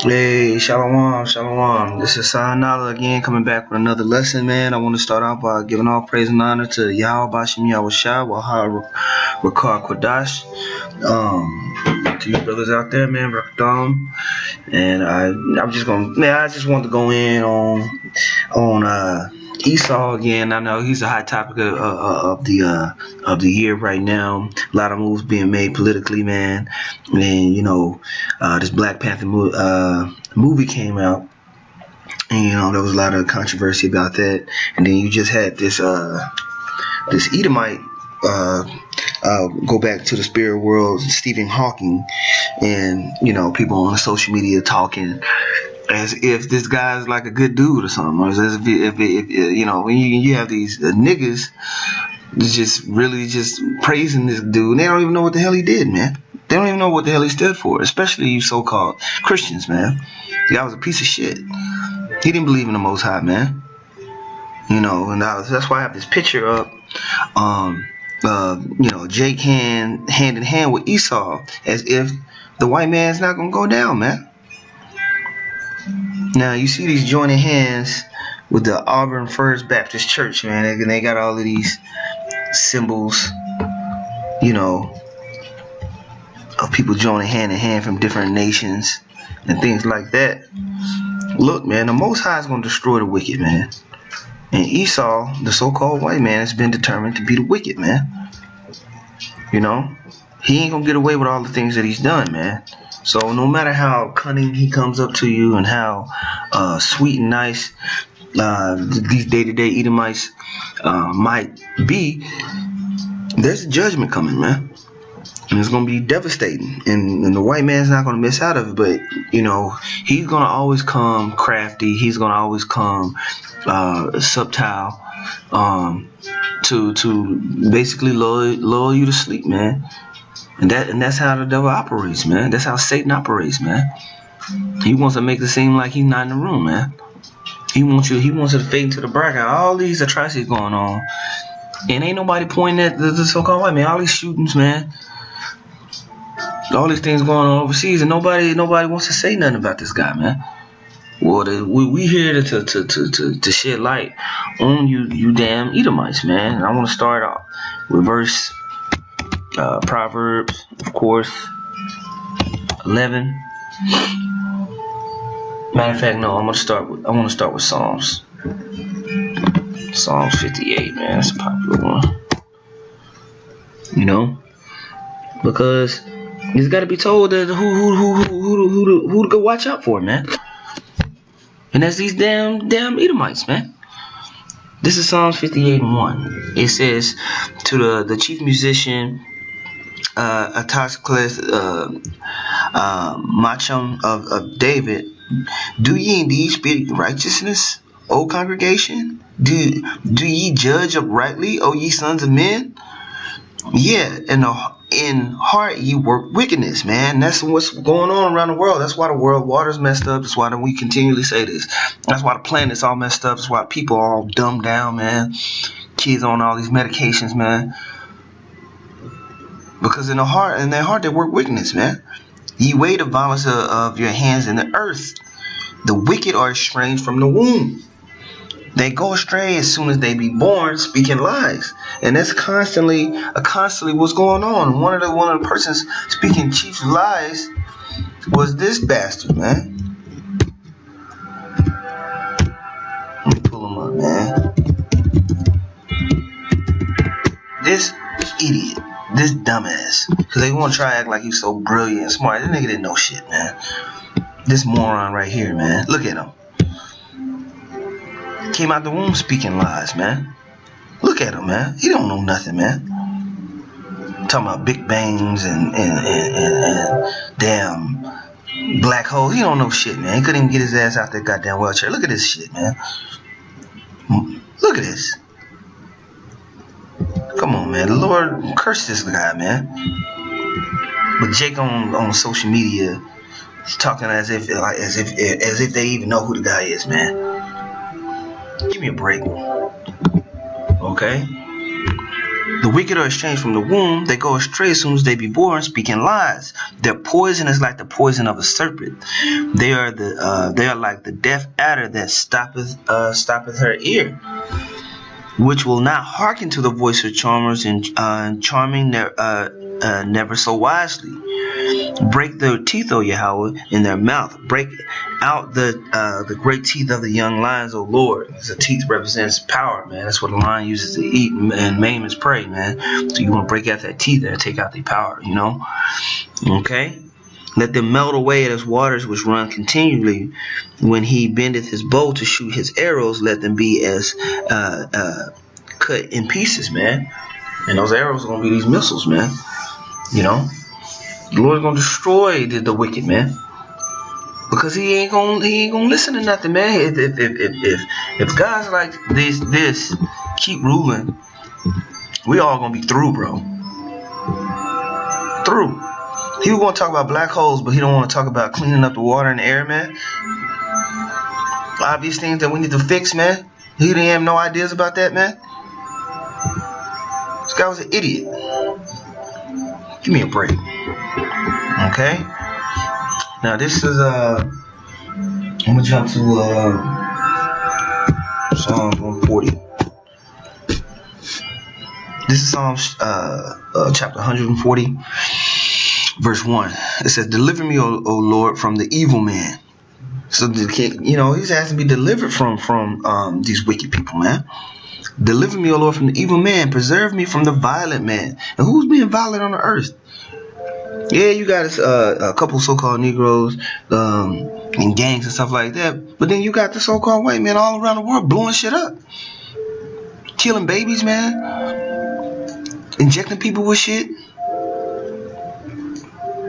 Hey, shalom, shalom. This is Sahanala again, coming back with another lesson, man. I want to start off by giving all praise and honor to Yahweh Bashim Yahushua, Wahar Rakar Kodash. To you brothers out there, man, Rakdam. And I'm just gonna, man, I just want to go in on Esau again. I know he's a hot topic of the year right now. A lot of moves being made politically, man. And this Black Panther movie came out, and there was a lot of controversy about that. And then you just had this Edomite go back to the spirit world, Stephen Hawking, and people on social media talking as if this guy's like a good dude or something, or as if when you have these niggas just really just praising this dude, and they don't even know what the hell he did, man. They don't even know what the hell he stood for, especially you so-called Christians, man. The guy was a piece of shit. He didn't believe in the Most High, man. And that's why I have this picture up. Jake hand in hand with Esau, as if the white man's not gonna go down, man. Now you see these joining hands with the Auburn First Baptist Church, man. And they got all of these symbols, of people joining hand in hand from different nations and things like that. Look, man, the Most High is gonna destroy the wicked, man. And Esau, the so-called white man, has been determined to be the wicked, man. He ain't gonna get away with all the things that he's done, man. So no matter how cunning he comes up to you and how sweet and nice these day-to-day Edomites might be, there's a judgment coming, man. And it's going to be devastating. And the white man's not going to miss out of it. But, he's going to always come crafty. He's going to always come subtle to basically lull you to sleep, man. And that's how the devil operates, man. That's how Satan operates, man. He wants to make it seem like he's not in the room, man. He wants you to fade into the bracket. All these atrocities going on. And ain't nobody pointing at the so-called white man. All these shootings, man. All these things going on overseas, and nobody wants to say nothing about this guy, man. Well, we here to shed light on you damn Edomites, man. And I want to start off with verse Proverbs, of course, 11. Matter of fact, no, I want to start with Psalms. Psalms 58, man, that's a popular one. Because he's got to be told that who to go watch out for, man. And that's these damn Edomites, man. This is Psalms 58:1. It says to the chief musician, Atashcles, Macham of David, do ye indeed speak righteousness, O congregation? Do ye judge uprightly, O ye sons of men? Yeah, in heart ye work wickedness, man. That's what's going on around the world. That's why the world water's messed up. That's why we continually say this. That's why the planet's all messed up. That's why people are all dumbed down, man. Kids on all these medications, man. Because in their heart they work wickedness, man. Ye weigh the violence of your hands in the earth. The wicked are estranged from the womb. They go astray as soon as they be born, speaking lies, and that's constantly what's going on. One of the persons speaking chief lies was this bastard, man. Let me pull him up, man. This idiot, this dumbass, because they want to try to act like he's so brilliant and smart. This nigga didn't know shit, man. This moron right here, man. Look at him. Came out the womb speaking lies, man. Look at him, man. He don't know nothing, man. Talking about big bangs and damn black holes. He don't know shit, man. He couldn't even get his ass out that goddamn wheelchair. Look at this shit, man. Look at this. Come on, man. The Lord curse this guy, man. But Jake on social media is talking as if they even know who the guy is, man. Give me a break. Okay? The wicked are estranged from the womb. They go astray as soon as they be born, speaking lies. Their poison is like the poison of a serpent. They are like the deaf adder that stoppeth her ear, which will not hearken to the voice of charmers, and charming never so wisely. Break their teeth, O Yahweh, in their mouth. Break out the great teeth of the young lions, O Lord. The teeth represents power, man. That's what a lion uses to eat and maim his prey, man. So you want to break out that teeth and take out their power, you know? Okay? Let them melt away as waters which run continually. When he bendeth his bow to shoot his arrows, let them be as cut in pieces, man. And those arrows are going to be these missiles, man. You know? The Lord's gonna destroy the wicked, man, because he ain't gonna listen to nothing, man. If guys like this keep ruling, we all gonna be through, bro. Through. He was gonna talk about black holes, but he don't want to talk about cleaning up the water and the air, man. Obvious things that we need to fix, man. He didn't have no ideas about that, man. This guy was an idiot. Give me a break. Okay. Now this is I'm gonna jump to Psalms 140. This is Psalms chapter 140, verse 1. It says, "Deliver me, O Lord, from the evil man." So he's asking to be delivered from these wicked people, man. Deliver me, O Lord, from the evil man. Preserve me from the violent man. And who's being violent on the earth? Yeah, you got a couple so-called Negroes in gangs and stuff like that. But then you got the so-called white men all around the world blowing shit up. Killing babies, man. Injecting people with shit.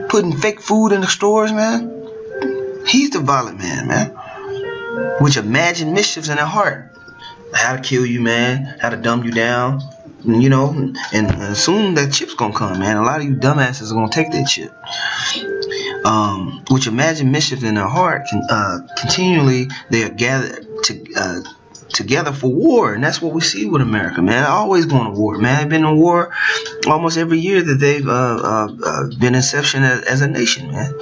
Putting fake food in the stores, man. He's the violent man, man. Which imagine mischiefs in their heart. How to kill you, man. How to dumb you down. You know, and soon that chip's gonna come, man. A lot of you dumbasses are gonna take that chip. Which imagine mischief in their heart. Continually they are gathered together for war, and that's what we see with America, man. Always going to war, man. They've been in war almost every year that they've been inception as a nation, man.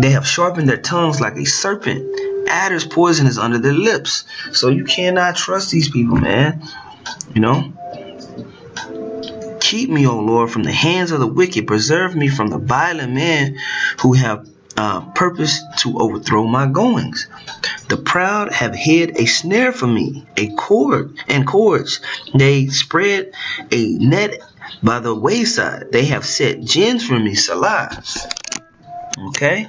They have sharpened their tongues like a serpent. Adder's poison is under their lips. So you cannot trust these people, man. You know? Keep me, O Lord, from the hands of the wicked. Preserve me from the violent men who have purpose to overthrow my goings. The proud have hid a snare for me, a cord and cords. They spread a net by the wayside. They have set gins for me, Salah. Okay,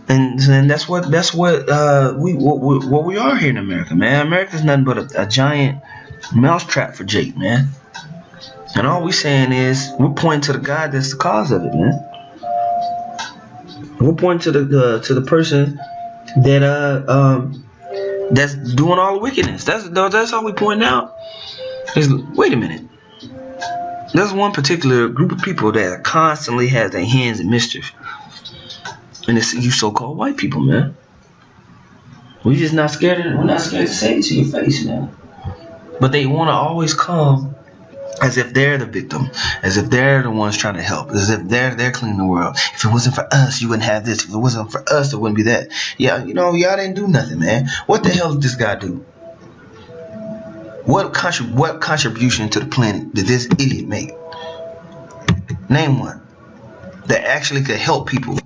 and that's what we are here in America, man. America's nothing but a giant mousetrap for Jake, man. And all we're saying is we're pointing to the God that's the cause of it, man. We're pointing to the person that that's doing all the wickedness. That's all we point out. Is wait a minute. There's one particular group of people that constantly has their hands in mischief, and it's you so-called white people, man. We're just not scared. We're not scared to say it to your face, man. But they want to always come as if they're the victim, as if they're the ones trying to help, as if they're cleaning the world. If it wasn't for us, you wouldn't have this. If it wasn't for us, it wouldn't be that. Yeah, you know, y'all didn't do nothing, man. What the hell did this guy do? What contribution to the planet did this idiot make? Name one that actually could help people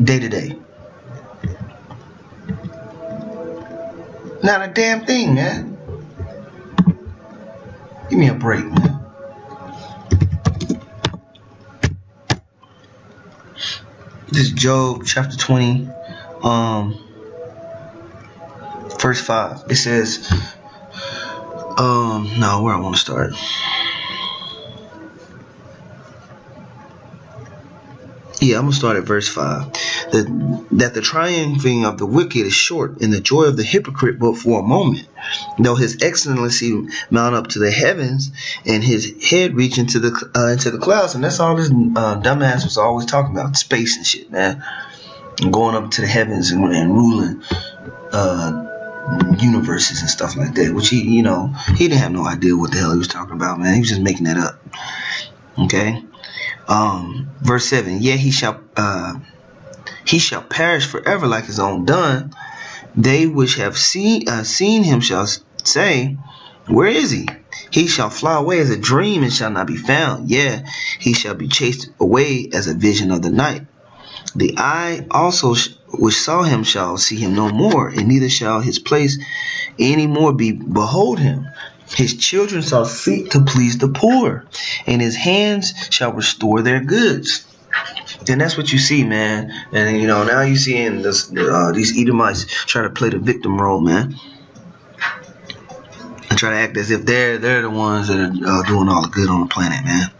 day to day. Not a damn thing, man. Give me a break, man. This is Job chapter 20, verse 5. It says, no, where I want to start. Yeah, I'm going to start at verse 5. That the triumphing of the wicked is short, and the joy of the hypocrite but for a moment. Though his excellency mount up to the heavens, and his head reach into the clouds. And that's all this dumbass was always talking about, space and shit, man. And going up to the heavens and ruling universes and stuff like that, which he didn't have no idea what the hell he was talking about, man. He was just making that up. Okay. Verse 7. Yet he shall perish forever like his own done. They which have seen him shall say, where is he? He shall fly away as a dream and shall not be found. Yeah, he shall be chased away as a vision of the night. The eye also which saw him shall see him no more, and neither shall his place any more behold him. His children shall seek to please the poor, and his hands shall restore their goods. And that's what you see, man. And now you seeing these Edomites try to play the victim role, man, and try to act as if they're the ones that are doing all the good on the planet, man.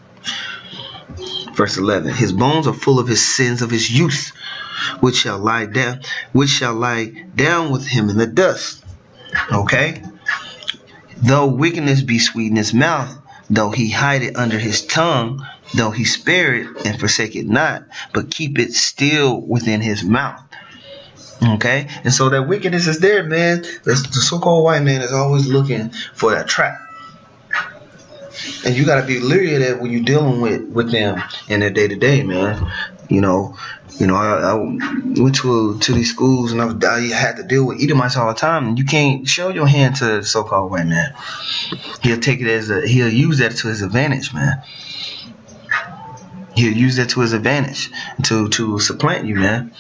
Verse 11. His bones are full of his sins of his youth, which shall lie down with him in the dust. Okay. Though wickedness be sweet in his mouth, though he hide it under his tongue, though he spare it and forsake it not, but keep it still within his mouth. Okay. And so that wickedness is there, man. The so-called white man is always looking for that trap. And you got to be leery of that when you're dealing with them in their day-to-day, man. I went to these schools and I had to deal with Edomites all the time. And you can't show your hand to the so-called white man. He'll take it he'll use that to his advantage, man. He'll use that to his advantage to supplant you, man.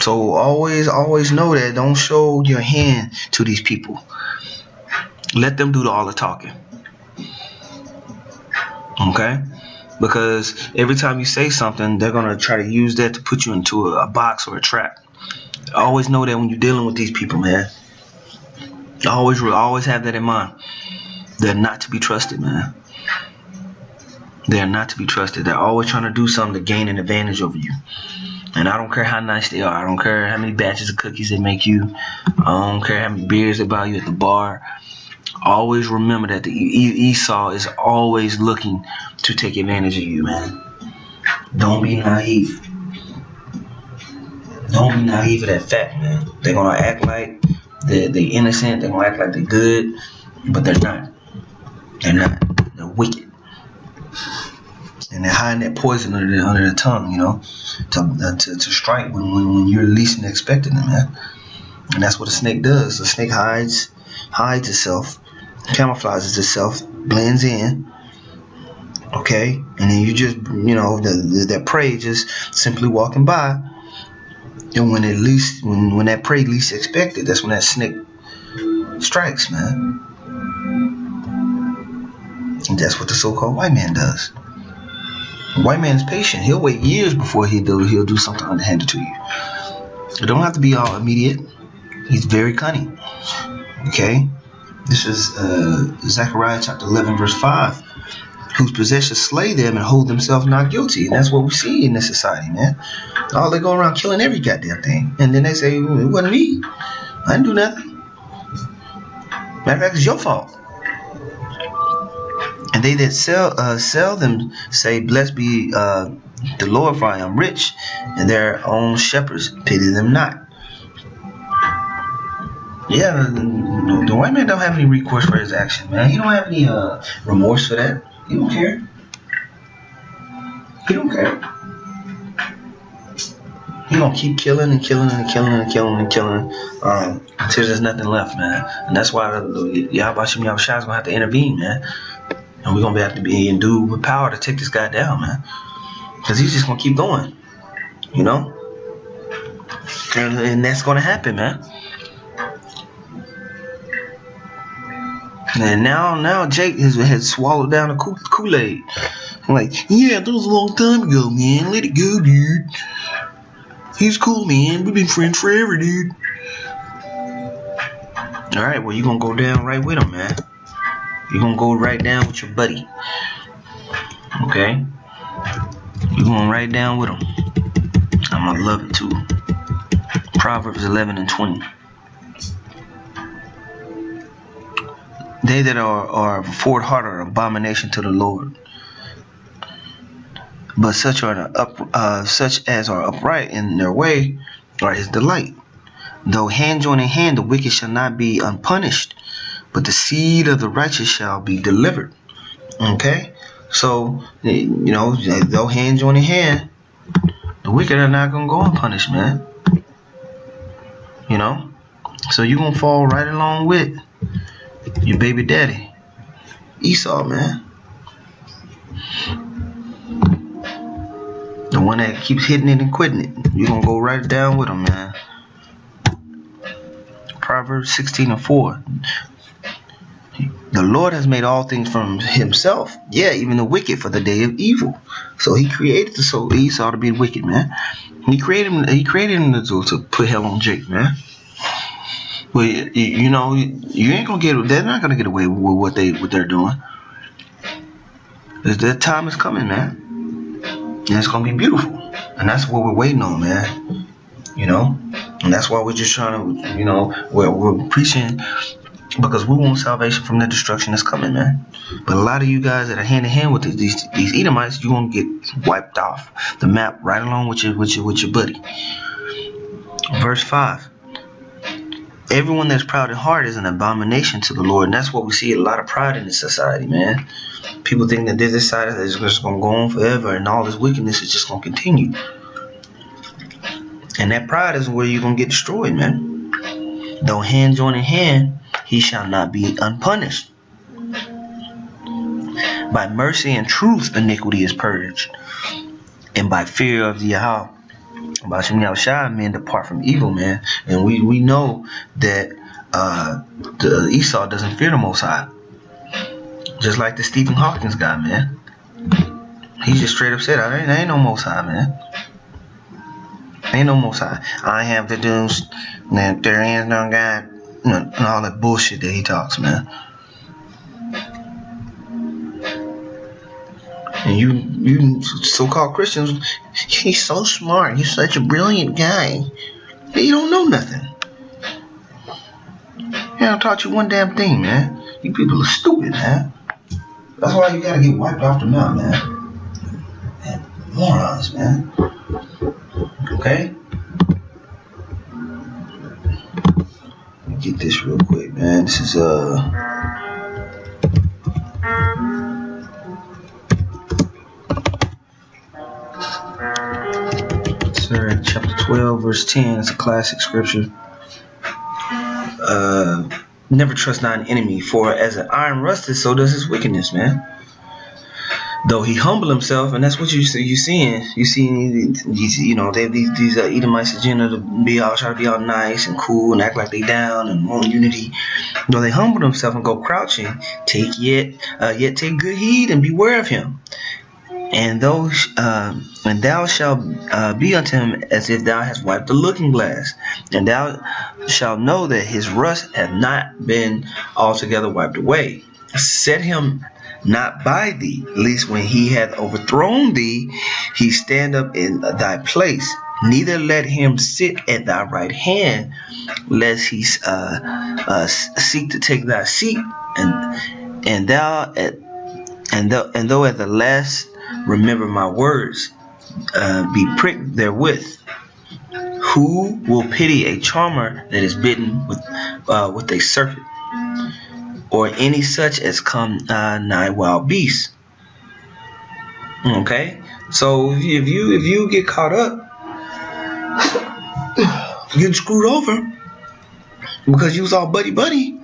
So always know that. Don't show your hand to these people. Let them do all the talking. Okay? Because every time you say something, they're going to try to use that to put you into a box or a trap. Always know that when you're dealing with these people, man. Always have that in mind. They're not to be trusted, man. They're not to be trusted. They're always trying to do something to gain an advantage over you. And I don't care how nice they are. I don't care how many batches of cookies they make you. I don't care how many beers they buy you at the bar. Always remember that the Esau is always looking to take advantage of you, man. Don't be naive. Don't be naive of that fact, man. They're going to act like they're innocent. They're going to act like they're good. But they're not. They're not. They're wicked. And they're hiding that poison under their tongue, to strike when you're least expecting it, man. And that's what a snake does. The snake hides itself, camouflages itself, blends in. Okay, and then you just, that prey just simply walking by, and when that prey least expected, that's when that snake strikes, man. And that's what the so-called white man does. The white man is patient. He'll wait years before he'll do something underhanded to you. It don't have to be all immediate. He's very cunning. Okay, this is Zechariah chapter 11 verse 5. Whose possessions slay them and hold themselves not guilty. And that's what we see in this society, man. All they go around killing every goddamn thing. And then they say, it wasn't me. I didn't do nothing. Matter of fact, it's your fault. And they that sell them say, blessed be the Lord, for I am rich, and their own shepherds pity them not. Yeah, the white man don't have any recourse for his action, man. He don't have any remorse for that. He don't care. He don't care. He gonna keep killing and killing and killing and killing and killing until there's nothing left, man. And that's why Yahweh Shem Yahushua is gonna have to intervene, man. And we're gonna have to be endued with power to take this guy down, man. Because he's just gonna keep going, And that's gonna happen, man. And now Jake has swallowed down a Kool-Aid. I'm like, yeah, that was a long time ago, man. Let it go, dude. He's cool, man. We've been friends forever, dude. Alright, well, you're going to go down right with him, man. You're going to go right down with your buddy. Okay? You're going right down with him. I'm going to love it, too. Proverbs 11 and 20. They that are forward heart are an abomination to the Lord, but such as are upright in their way are his delight. Though hand join in hand, the wicked shall not be unpunished, but the seed of the righteous shall be delivered. Okay? So, though hand join in hand, the wicked are not going to go unpunished, man. So you're going to fall right along with your baby daddy, Esau, man. The one that keeps hitting it and quitting it. You're going to go right down with him, man. Proverbs 16:4. The Lord has made all things from himself. Yeah, even the wicked for the day of evil. So he created the soul Esau to be wicked, man. He created him to put hell on Jake, man. But you ain't gonna get. They're not gonna get away with what they're doing. Their time is coming, man, and it's gonna be beautiful. And that's what we're waiting on, man. And that's why we're just trying to, we're preaching, because we want salvation from the destruction that's coming, man. But a lot of you guys that are hand in hand with these Edomites, you're gonna get wiped off the map right along with your buddy. Verse 5. Everyone that's proud in heart is an abomination to the Lord. And that's what we see, a lot of pride in this society, man. People think that this side is just going to go on forever and all this wickedness is just going to continue. And that pride is where you're going to get destroyed, man. Though hand join in hand, he shall not be unpunished. By mercy and truth, iniquity is purged. And by fear of Yahweh, men depart from evil, man. And we know that the Esau doesn't fear the Most High. Just like the Stephen Hawkins guy, man. He just straight up said, there ain't no Most High, man. Ain't no Most High. I have to do that. There is no God. And all that bullshit that he talks, man. And you so-called Christians, he's so smart. He's such a brilliant guy. You don't know nothing. He don't taught you one damn thing, man. You people are stupid, man. That's why you gotta get wiped off the map, man. Man, morons, man. Okay? Let me get this real quick, man. This is chapter 12, verse 10. It's a classic scripture. Never trust not an enemy, for as an iron rusteth, so does his wickedness, man. Though he humble himself, and that's what you seeing. You see these, they have these Edomites agenda to try to be all nice and cool and act like they down and want unity. Though they humble themselves and go crouching, yet take good heed and beware of him. And thou shalt be unto him as if thou hast wiped the looking glass, and thou shalt know that his rust hath not been altogether wiped away. Set him not by thee, lest when he hath overthrown thee, he stand up in thy place. Neither let him sit at thy right hand, lest he seek to take thy seat, and though at the last remember my words, be pricked therewith. Who will pity a charmer that is bitten with a serpent, or any such as come nigh wild beasts? Okay, so if you get caught up, getting screwed over because you was all buddy,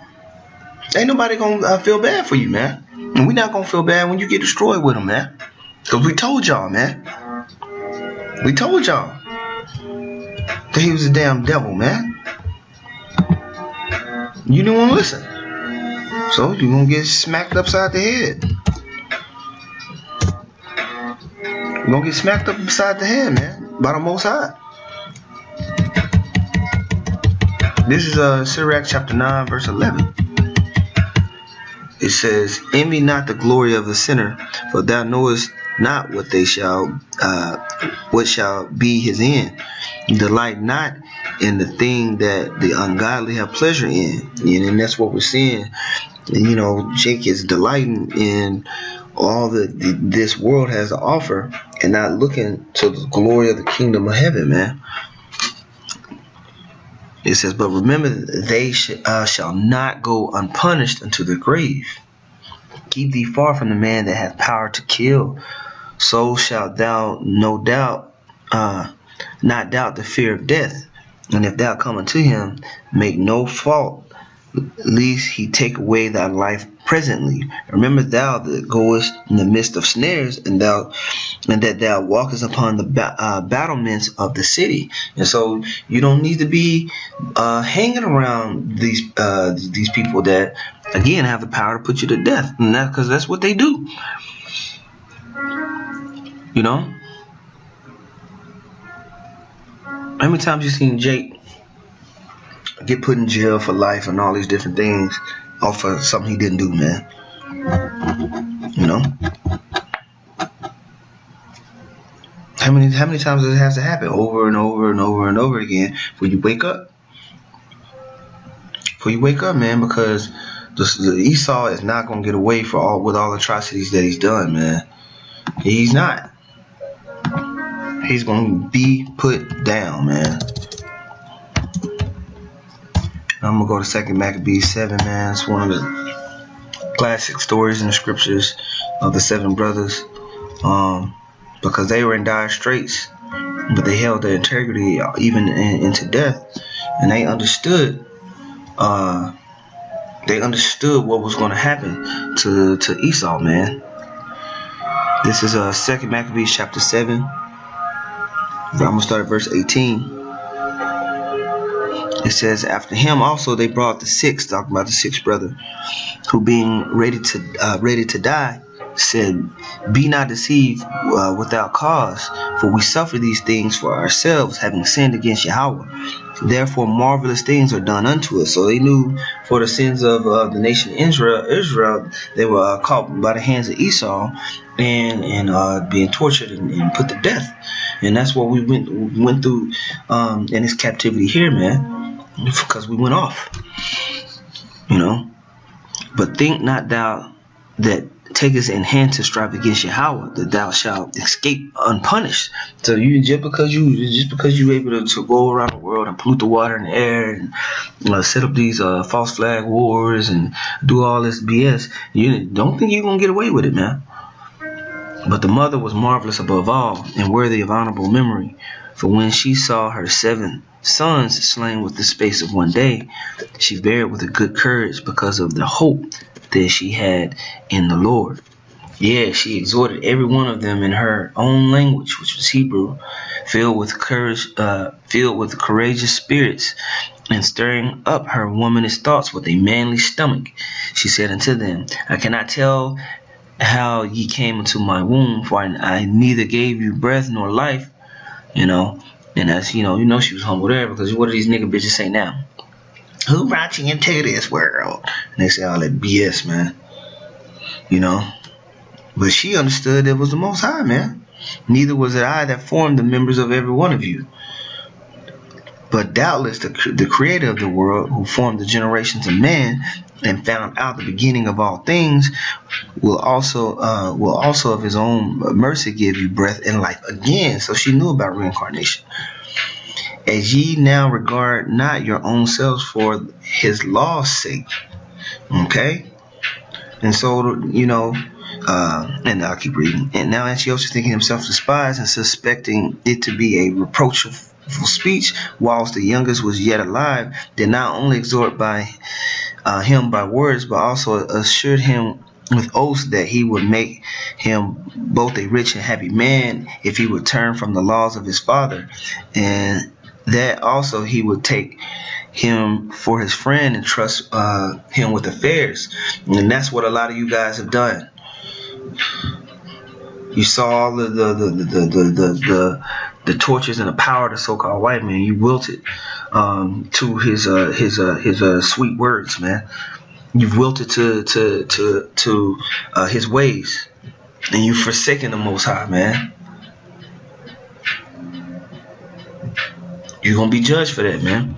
ain't nobody gonna feel bad for you, man. And we not gonna feel bad when you get destroyed with them, man. Because we told y'all, man. We told y'all that he was a damn devil, man. You didn't want to listen. So you're going to get smacked upside the head. You're going to get smacked up upside the head, man. By the Most High. This is Sirach chapter 9, verse 11. It says, envy not the glory of the sinner, for thou knowest not what shall be his end. Delight not in the thing that the ungodly have pleasure in. And that's what we're seeing. And, Jake is delighting in all that this world has to offer and not looking to the glory of the kingdom of heaven, man. It says, but remember, they shall not go unpunished unto the grave. Keep thee far from the man that hath power to kill. So shalt thou no doubt not doubt the fear of death. And if thou come unto him, make no fault, lest he take away thy life presently. Remember thou that goest in the midst of snares, and that thou walkest upon the battlements of the city. And so you don't need to be hanging around these people that again have the power to put you to death, and that because that's what they do. You know, how many times you seen Jake get put in jail for life and all these different things off of something he didn't do, man? You know, how many times does it have to happen over and over and over and over again before you wake up? Man, because the Esau is not gonna get away with all atrocities that he's done, man. He's not. He's gonna be put down, man. I'm gonna go to 2 Maccabees 7, man. It's one of the classic stories in the scriptures of the 7 brothers, because they were in dire straits, but they held their integrity even into death, and they understood what was going to happen to Esau, man. This is 2 Maccabees chapter 7. I'm gonna start at verse 18. It says, after him also they brought the 6th, talking about the 6th brother, who being ready to die, said, be not deceived without cause, for we suffer these things for ourselves, having sinned against Yahweh. Therefore marvelous things are done unto us. So they knew for the sins of the nation Israel, they were caught by the hands of Esau and being tortured and put to death. And that's what we went through in this captivity here, man, because we went off, you know. But think not thou that takest in hand to strive against Yahweh, that thou shalt escape unpunished. So you just because you able to go around the world and pollute the water and the air and set up these false flag wars and do all this BS, you don't think you're gonna get away with it, man. But the mother was marvelous above all and worthy of honorable memory, for when she saw her 7 sons slain with the space of one day, she bare it with a good courage because of the hope that she had in the Lord. Yeah, she exhorted every one of them in her own language, which was Hebrew, filled with courage, filled with courageous spirits, and stirring up her womanish thoughts with a manly stomach. She said unto them, I cannot tell how ye came into my womb, for I neither gave you breath nor life. You know, and that's you know she was humble there, because what do these nigga bitches say now? Who brought you into this world? And they say all that BS, man. You know, but she understood it was the Most High, man. Neither was it I that formed the members of every one of you, but doubtless the creator of the world, who formed the generations of man and found out the beginning of all things, will also of his own mercy give you breath and life again. So she knew about reincarnation. As ye now regard not your own selves for his law's sake. Okay? And so, you know, and I'll keep reading. And now Antiochus, thinking himself despised and suspecting it to be a reproachful speech, whilst the youngest was yet alive, did not only exhort him by words, but also assured him with oaths that he would make him both a rich and happy man if he would turn from the laws of his father, and that also he would take him for his friend and trust him with affairs. And that's what a lot of you guys have done. You saw all the tortures and the power of the so-called white man. You wilted to his sweet words, man. You've wilted to his ways, and you've forsaken the Most High, man. You're gonna be judged for that, man.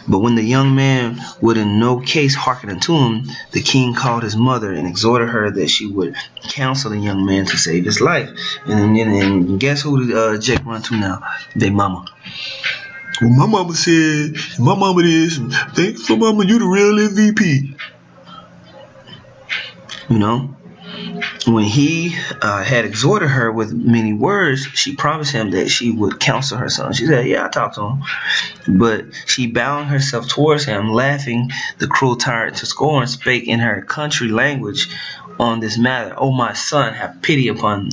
But when the young man would in no case hearken unto him, the king called his mother and exhorted her that she would counsel the young man to save his life. And guess who Jake run to now? Their mama. Well, my mama said, my mama this, thanks for mama, you the real MVP. You know, when he had exhorted her with many words, she promised him that she would counsel her son. She said, yeah, I talked to him. But she bound herself towards him, laughing the cruel tyrant to scorn, spake in her country language on this matter. O my son, have pity upon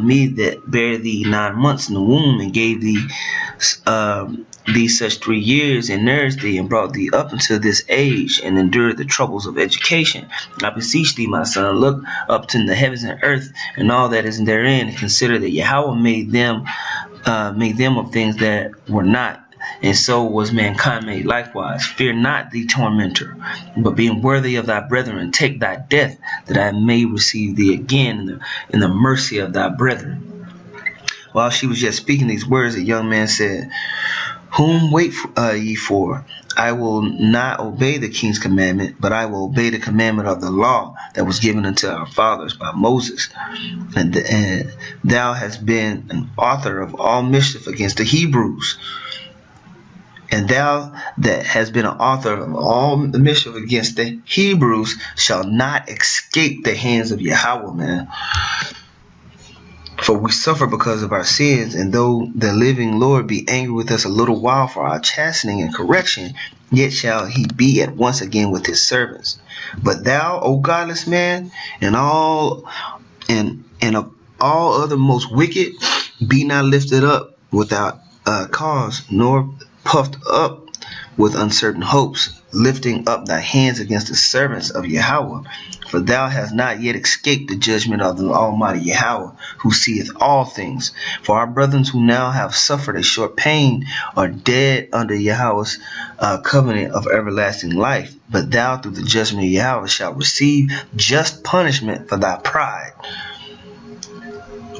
me that bare thee 9 months in the womb, and gave thee such 3 years, and nourished thee, and brought thee up unto this age, and endured the troubles of education. I beseech thee, my son, look up to the heavens and earth, and all that is therein, and consider that Yahweh made them of things that were not, and so was mankind made likewise. Fear not the tormentor, but being worthy of thy brethren, take thy death, that I may receive thee again in the mercy of thy brethren. While she was yet speaking these words, a young man said, Whom wait ye for? I will not obey the king's commandment, but I will obey the commandment of the law that was given unto our fathers by Moses. And thou hast been an author of all mischief against the Hebrews. And thou that hast been an author of all mischief against the Hebrews shall not escape the hands of Yahweh, man. For we suffer because of our sins, and though the living Lord be angry with us a little while for our chastening and correction, yet shall he be at once again with his servants. But thou, O godless man, and of all other most wicked, be not lifted up without cause, nor puffed up with uncertain hopes, lifting up thy hands against the servants of Yahweh. For thou hast not yet escaped the judgment of the Almighty Yahweh, who seeth all things. For our brethren who now have suffered a short pain are dead under Yahweh's covenant of everlasting life. But thou, through the judgment of Yahweh, shalt receive just punishment for thy pride.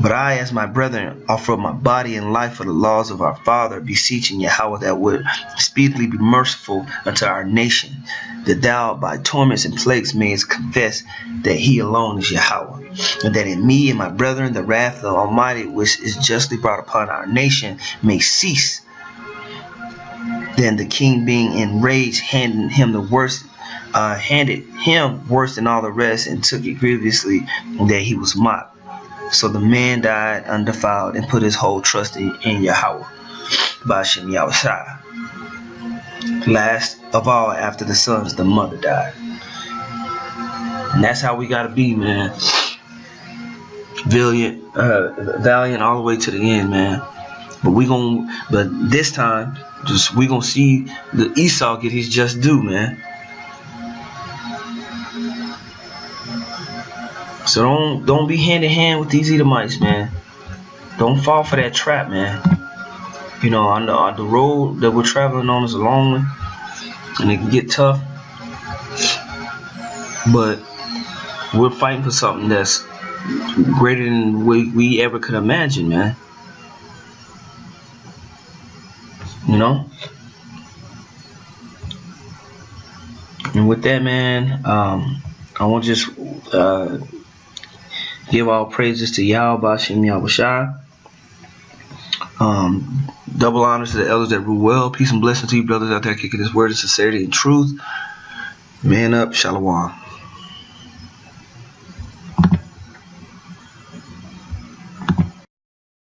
But I, as my brethren, offer up my body and life for the laws of our Father, beseeching Yahweh that would speedily be merciful unto our nation, that thou by torments and plagues mayest confess that he alone is Yahweh, and that in me and my brethren the wrath of the Almighty, which is justly brought upon our nation, may cease. Then the king, being enraged, handed him worse than all the rest, and took it grievously that he was mocked. So the man died undefiled and put his whole trust in Yahweh. Ba'ashem Yahushua. Last of all, after the sons, the mother died. And that's how we gotta be, man. Valiant all the way to the end, man. But this time, we gonna see the Esau get his just due, man. So don't be hand in hand with these Edomites, man. Don't fall for that trap, man. You know, on the road that we're traveling on is a long one, and it can get tough. But we're fighting for something that's greater than we ever could imagine, man. You know? And with that, man, I want to just give all praises to Yahweh Ba'ashem Yahushua. Double honors to the elders that rule well. Peace and blessings to you brothers out there kicking this word of sincerity and truth. Man up, Shalom.